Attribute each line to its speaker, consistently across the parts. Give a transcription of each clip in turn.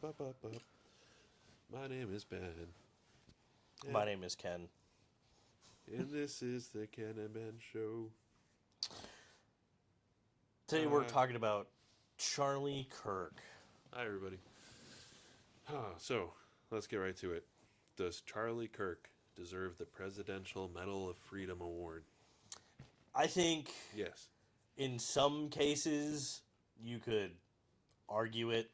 Speaker 1: Ba, ba, ba. My name is Ben,
Speaker 2: My name is Ken.
Speaker 1: and this is the Ken and Ben Show.
Speaker 2: Today we're
Speaker 1: Uh,
Speaker 2: talking about Charlie Kirk.
Speaker 1: Hi, everybody. So, let's get right to it. Does Charlie Kirk deserve the Presidential Medal of Freedom Award?
Speaker 2: I think
Speaker 1: Yes.
Speaker 2: in some cases you could argue it.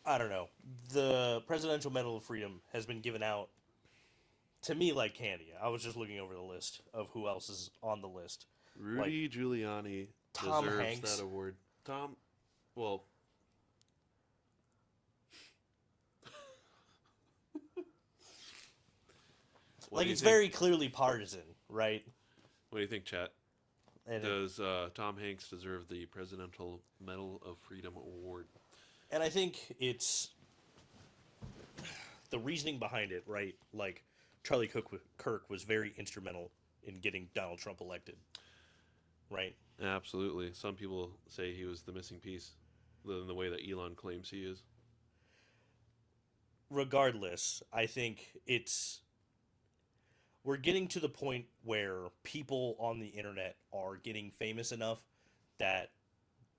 Speaker 2: I don't know. The Presidential Medal of Freedom has been given out to me like candy. I was just looking over the list of who else is on the list. Like
Speaker 1: Rudy Giuliani
Speaker 2: Tom
Speaker 1: deserves
Speaker 2: Hanks.
Speaker 1: that award. Well, what
Speaker 2: Like
Speaker 1: do you
Speaker 2: it's
Speaker 1: think?
Speaker 2: very clearly partisan, right?
Speaker 1: What do you think, chat?
Speaker 2: And
Speaker 1: Does Tom Hanks deserve the Presidential Medal of Freedom Award?
Speaker 2: and I think it's the reasoning behind it, right? Like Kirk was very instrumental in getting Donald Trump elected, right?
Speaker 1: Absolutely. Some people say he was the missing piece, in the way that Elon claims he is.
Speaker 2: Regardless, I think it's we're getting to the point where people on the internet are getting famous enough that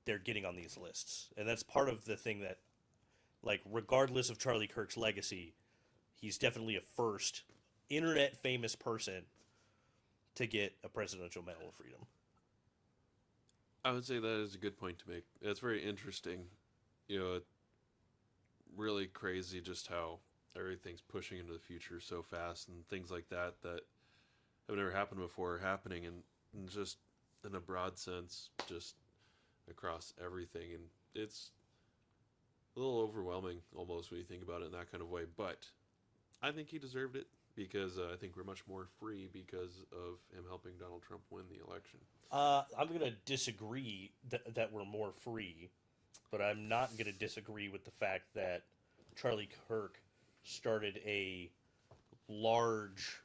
Speaker 2: they're getting on these lists. And that's part of the thing that like regardless of Charlie Kirk's legacy, he's definitely a first internet famous person to get a presidential medal of freedom.
Speaker 1: I would say that is a good point to make. It's very interesting. Really crazy just how everything's pushing into the future so fast and things like that have never happened before are happening and just in a broad sense, just across everything. And it's a little overwhelming almost when you think about it in that kind of way. But I think he deserved it because I think we're much more free because of him helping Donald Trump win the election.
Speaker 2: I'm going to disagree that we're more free, but I'm not going to disagree with the fact that Charlie Kirk started a large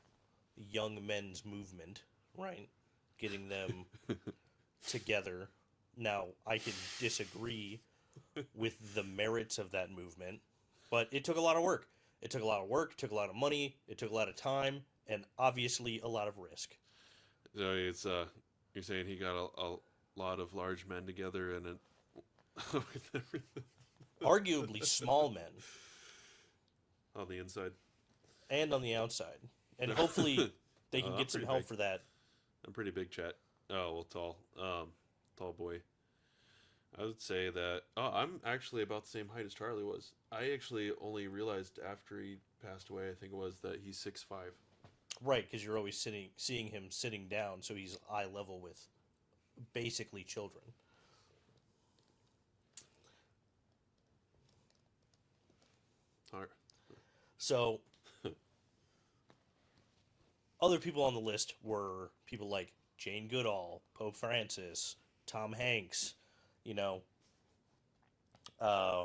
Speaker 2: young men's movement, right? Getting them together. Now, I can disagree with the merits of that movement, but it took a lot of work. It took a lot of work, it took a lot of money, it took a lot of time, and obviously a lot of risk.
Speaker 1: So it's you're saying he got a lot of large men together and with everything
Speaker 2: Arguably small men
Speaker 1: on the inside.
Speaker 2: and on the outside. And hopefully they can
Speaker 1: I'm
Speaker 2: get some
Speaker 1: pretty
Speaker 2: help
Speaker 1: big.
Speaker 2: for that.
Speaker 1: I'm pretty big, chat. Oh well, tall. Tall boy. I would say that. Oh, I'm actually about the same height as Charlie was. I actually only realized after he passed away, I think it was, that he's 6'5".
Speaker 2: Right, because you're always seeing him sitting down, so he's eye level with basically children.
Speaker 1: All right.
Speaker 2: So other people on the list were people like Jane Goodall, Pope Francis, Tom Hanks, you know, uh,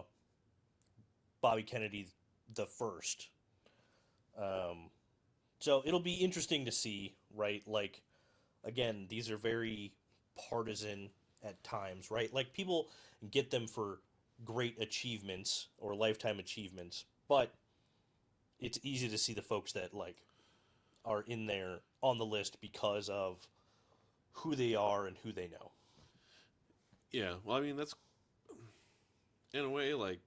Speaker 2: Bobby Kennedy the first. Um, so it'll be interesting to see, right? Like, again, these are very partisan at times, right? Like people get them for great achievements or lifetime achievements, but it's easy to see the folks that like are in there on the list because of who they are and who they know.
Speaker 1: Yeah. Well, I mean, that's in a way like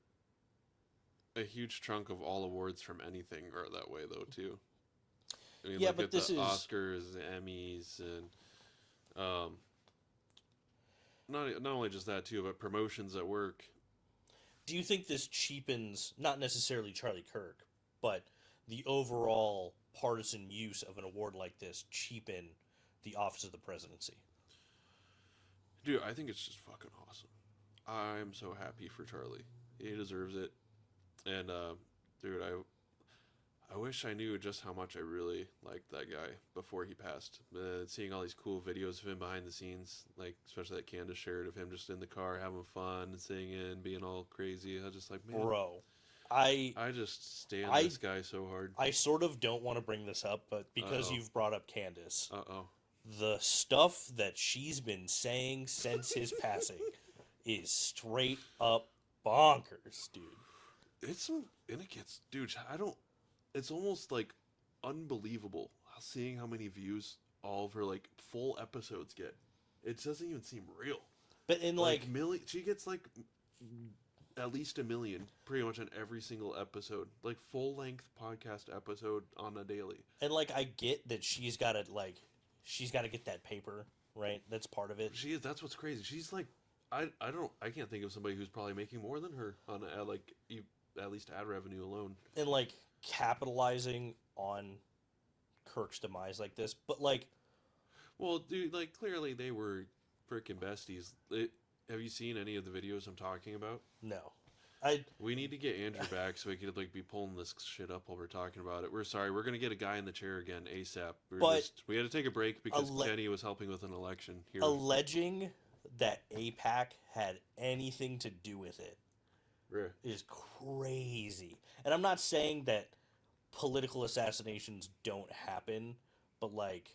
Speaker 1: a huge chunk of all awards from anything are that way, though. Too. I mean,
Speaker 2: Yeah,
Speaker 1: look
Speaker 2: but
Speaker 1: at the
Speaker 2: this is.
Speaker 1: Oscars, the Emmys, and not only just that too, but promotions at work.
Speaker 2: Do you think this cheapens not necessarily Charlie Kirk, but the overall partisan use of an award like this cheapen the office of the presidency?
Speaker 1: Dude, I think it's just fucking awesome. I'm so happy for Charlie. He deserves it. And dude, I wish I knew just how much I really liked that guy before he passed. Seeing all these cool videos of him behind the scenes, like especially that Candace shared of him just in the car having fun, singing, being all crazy. I was just like, man,
Speaker 2: Bro, I
Speaker 1: I just stand
Speaker 2: I
Speaker 1: this guy so hard.
Speaker 2: I sort of don't want to bring this up, but
Speaker 1: Uh
Speaker 2: because
Speaker 1: oh.
Speaker 2: you've brought up Candace,
Speaker 1: Uh oh.
Speaker 2: the stuff that she's been saying since his passing is straight up bonkers, dude.
Speaker 1: and it gets, dude, I don't, it's almost like unbelievable seeing how many views all of her like full episodes get. It doesn't even seem real.
Speaker 2: But in
Speaker 1: Like million, she gets like at least 1 million pretty much on every single episode, like full length podcast episode on a daily.
Speaker 2: and like I get that she's got to get that paper, right? That's part of it.
Speaker 1: She is. That's what's crazy. She's like, I can't think of somebody who's probably making more than her on at least ad revenue alone.
Speaker 2: And like capitalizing on Kirk's demise like this, but like,
Speaker 1: Well, dude, like clearly they were freaking besties. Have you seen any of the videos I'm talking about?
Speaker 2: no.
Speaker 1: We need to get Andrew back so we could like be pulling this shit up while we're talking about it. We're sorry. We're gonna get a guy in the chair again ASAP. We had to take a break because Kenny was helping with an election here.
Speaker 2: Alleging that APAC had anything to do with it
Speaker 1: Yeah.
Speaker 2: is crazy. And I'm not saying that political assassinations don't happen, but like,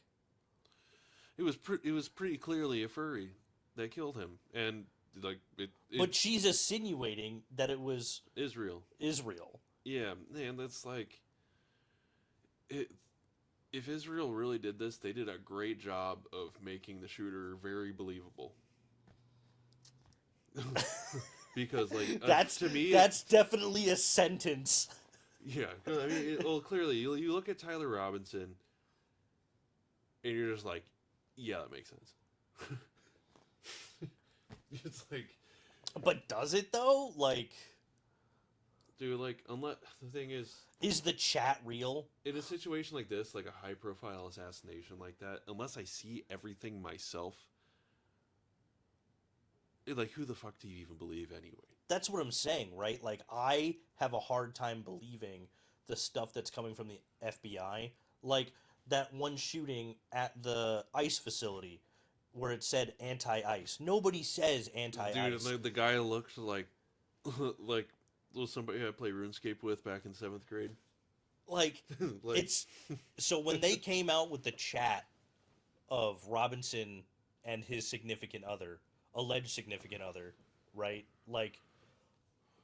Speaker 1: It was pretty clearly a furry that killed him, and like
Speaker 2: but she's insinuating that it was
Speaker 1: Israel. Yeah, man, that's like it. If Israel really did this, they did a great job of making the shooter very believable. Because like to me,
Speaker 2: that's definitely a sentence.
Speaker 1: Yeah, 'cause, I mean, well, clearly you look at Tyler Robinson, and you're just like, yeah, that makes sense. It's like,
Speaker 2: But does it though? Like,
Speaker 1: dude, like, unless the thing is
Speaker 2: the chat real?
Speaker 1: in a situation like this, like a high profile assassination like that, unless I see everything myself, like, who the fuck do you even believe anyway?
Speaker 2: That's what I'm saying, right? Like, I have a hard time believing the stuff that's coming from the FBI. Like, that one shooting at the ICE facility where it said anti-ICE. Nobody says anti-ICE.
Speaker 1: Dude, the guy looked like like was somebody I played RuneScape with back in 7th grade.
Speaker 2: Like,
Speaker 1: Like,
Speaker 2: it's... So when they came out with the chat of Robinson and his significant other, alleged significant other, right? Like,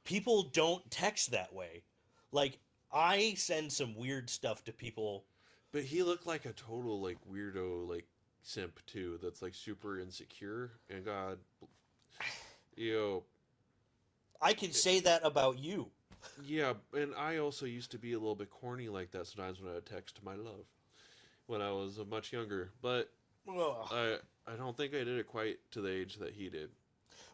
Speaker 2: people don't text that way. Like, I send some weird stuff to people.
Speaker 1: but he looked like a total like weirdo like simp too. That's like super insecure and God,
Speaker 2: I can say that about you.
Speaker 1: yeah. And I also used to be a little bit corny like that sometimes when I would text my love when I was much younger. But
Speaker 2: Ugh.
Speaker 1: I don't think I did it quite to the age that he did.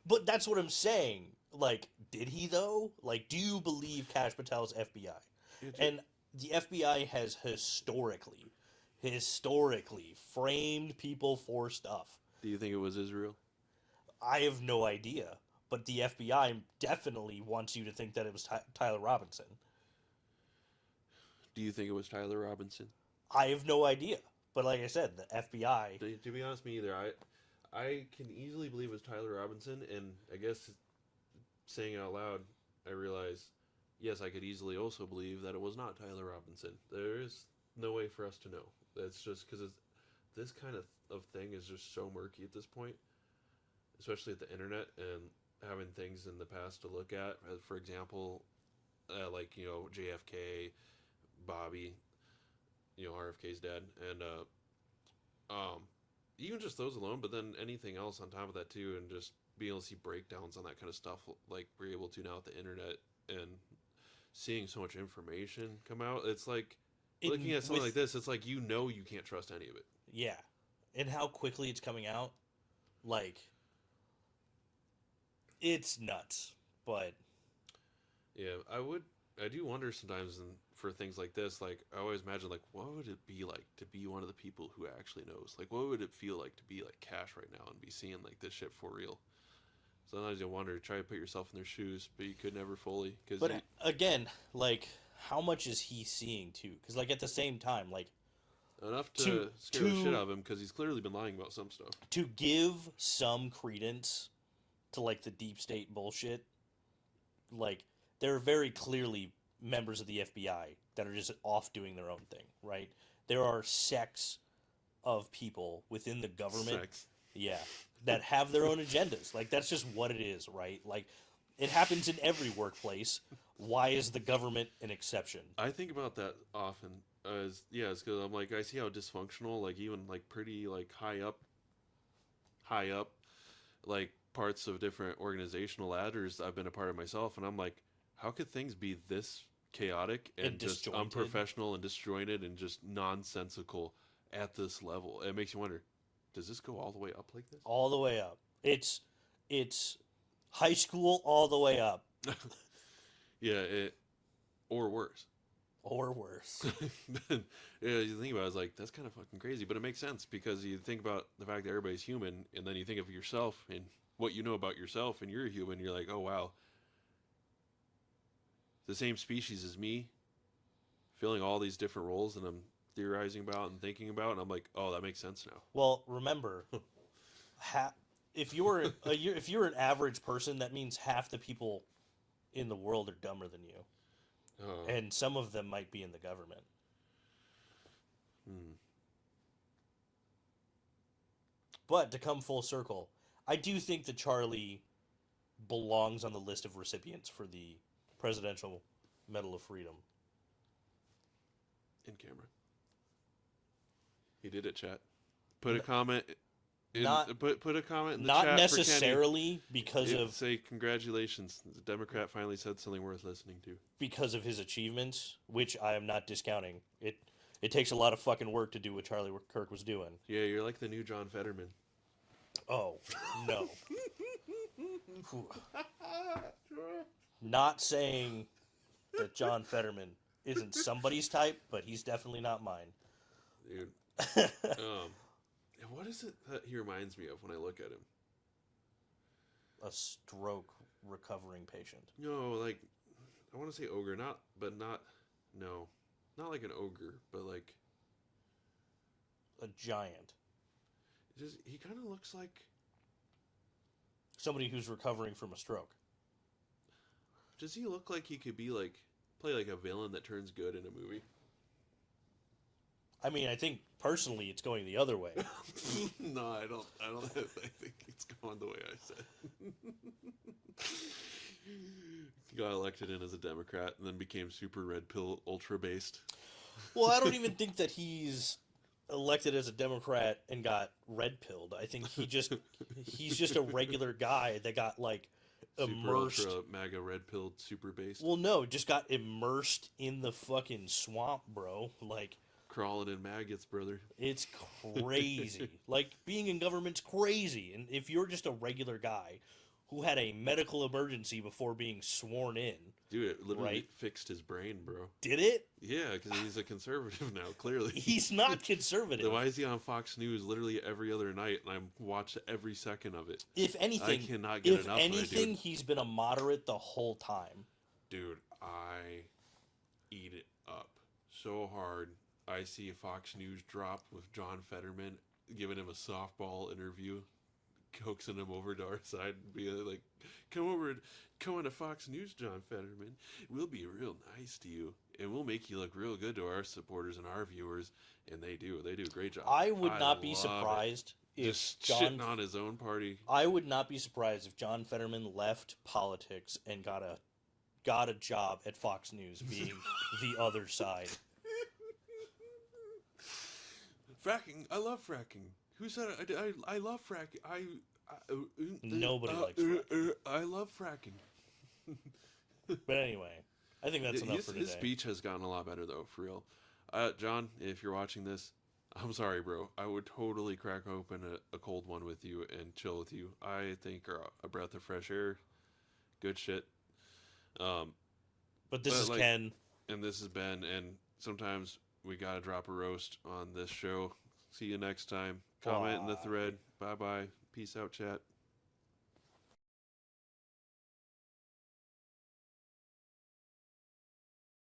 Speaker 2: But that's what I'm saying. Like, did he though? Like, do you believe Kash Patel's FBI? And the FBI has historically framed people for stuff.
Speaker 1: Do you think it was Israel?
Speaker 2: I have no idea. But the FBI definitely wants you to think that it was Tyler Robinson.
Speaker 1: Do you think it was Tyler Robinson?
Speaker 2: I have no idea. But like I said, the FBI...
Speaker 1: To be honest, me either. I can easily believe it was Tyler Robinson, and I guess saying it out loud, I realize, yes, I could easily also believe that it was not Tyler Robinson. There is no way for us to know. That's just because this kind of thing is just so murky at this point, especially at the internet and having things in the past to look at. For example, like, JFK, Bobby, RFK's dad, and even just those alone, but then anything else on top of that too, and just being able to see breakdowns on that kind of stuff like we're able to now with the internet and seeing so much information come out. It's like looking at something like this, it's like you can't trust any of it.
Speaker 2: Yeah. And how quickly it's coming out, like, it's nuts. But
Speaker 1: yeah, I do wonder sometimes for things like this, like I always imagine like what would it be like to be one of the people who actually knows? Like what would it feel like to be like Cash right now and be seeing like this shit for real? Sometimes you wonder, try to put yourself in their shoes, but you could never fully.
Speaker 2: Again, like, how much is he seeing too? Because like at the same time, like,
Speaker 1: enough to scare the shit out of him because he's clearly been lying about some stuff.
Speaker 2: To give some credence to like the deep state bullshit, like there are very clearly members of the FBI that are just off doing their own thing, right? There are sects of people within the government,
Speaker 1: Sex.
Speaker 2: yeah, that have their own agendas. Like that's just what it is, right? Like It happens in every workplace. Why is the government an exception?
Speaker 1: I think about that often. It's because I'm like, I see how dysfunctional, like even like pretty like high up, like parts of different organizational ladders I've been a part of myself, and I'm like, how could things be this chaotic and just
Speaker 2: disjointed.
Speaker 1: unprofessional and disjointed and just nonsensical at this level? It makes you wonder, does this go all the way up like this?
Speaker 2: All the way up. It's high school all the way up.
Speaker 1: Yeah, or worse.
Speaker 2: Or worse.
Speaker 1: Yeah, you think about it, it's like, that's kind of fucking crazy, but it makes sense because you think about the fact that everybody's human, and then you think of yourself and what you know about yourself, and you're a human. You're like, oh wow, the same species as me, filling all these different roles, and I'm theorizing about and thinking about, and I'm like, oh, that makes sense now.
Speaker 2: Well, remember, if you're if you're an average person, that means half the people in the world are dumber than you, and some of them might be in the government. But to come full circle, I do think that Charlie belongs on the list of recipients for the Presidential Medal of Freedom.
Speaker 1: In camera. He did it, chat. Put a comment. Put a comment in the
Speaker 2: not
Speaker 1: chat.
Speaker 2: Necessarily because of
Speaker 1: say congratulations. The Democrat finally said something worth listening to.
Speaker 2: Because of his achievements, which I am not discounting. It takes a lot of fucking work to do what Charlie Kirk was doing.
Speaker 1: Yeah, you're like the new John Fetterman.
Speaker 2: Oh, no. Not saying that John Fetterman isn't somebody's type, but he's definitely not mine.
Speaker 1: Dude. What is it that he reminds me of when I look at him?
Speaker 2: A stroke recovering patient.
Speaker 1: No, like, I want to say ogre, not like an ogre, but like
Speaker 2: a giant.
Speaker 1: He kind of looks like
Speaker 2: somebody who's recovering from a stroke.
Speaker 1: Does he look like he could be like play like a villain that turns good in a movie?
Speaker 2: I mean, I think personally it's going the other way.
Speaker 1: No, I don't. I think it's going the way I said. Got elected in as a Democrat and then became super red pill ultra based.
Speaker 2: Well, I don't even think that he's elected as a Democrat and got red pilled. I think he's just a regular guy that got like immersed.
Speaker 1: Super ultra MAGA red pilled super based.
Speaker 2: Well, no, just got immersed in the fucking swamp, bro. Like
Speaker 1: crawling in maggots, brother.
Speaker 2: It's crazy. Like being in government's crazy, and if you're just a regular guy who had a medical emergency before being sworn in.
Speaker 1: Dude, it literally fixed his brain, bro.
Speaker 2: Did it?
Speaker 1: Yeah, because he's a conservative now, clearly.
Speaker 2: He's not conservative.
Speaker 1: Then why is he on Fox News literally every other night, and I watch every second of it?
Speaker 2: If anything,
Speaker 1: I cannot get enough of it, dude.
Speaker 2: He's been a moderate the whole time.
Speaker 1: Dude, I eat it up so hard. I see a Fox News drop with John Fetterman giving him a softball interview, coaxing him over to our side and being like, come on to Fox News, John Fetterman. We'll be real nice to you, and we'll make you look real good to our supporters and our viewers. And they do a great job.
Speaker 2: I would not be surprised if
Speaker 1: just shitting on his own party.
Speaker 2: I would not be surprised if John Fetterman left politics and got a job at Fox News being the other side.
Speaker 1: Fracking, I love fracking. Who said it? I love fracking.
Speaker 2: Nobody likes fracking.
Speaker 1: I love fracking.
Speaker 2: But anyway, I think that's enough for today.
Speaker 1: His speech has gotten a lot better, though, for real. John, if you're watching this, I'm sorry, bro. I would totally crack open a cold one with you and chill with you. I think are a breath of fresh air. Good shit.
Speaker 2: But this is Ken.
Speaker 1: And this is Ben, and sometimes we gotta drop a roast on this show. See you next time. Comment in the thread. Bye-bye. Peace out, chat.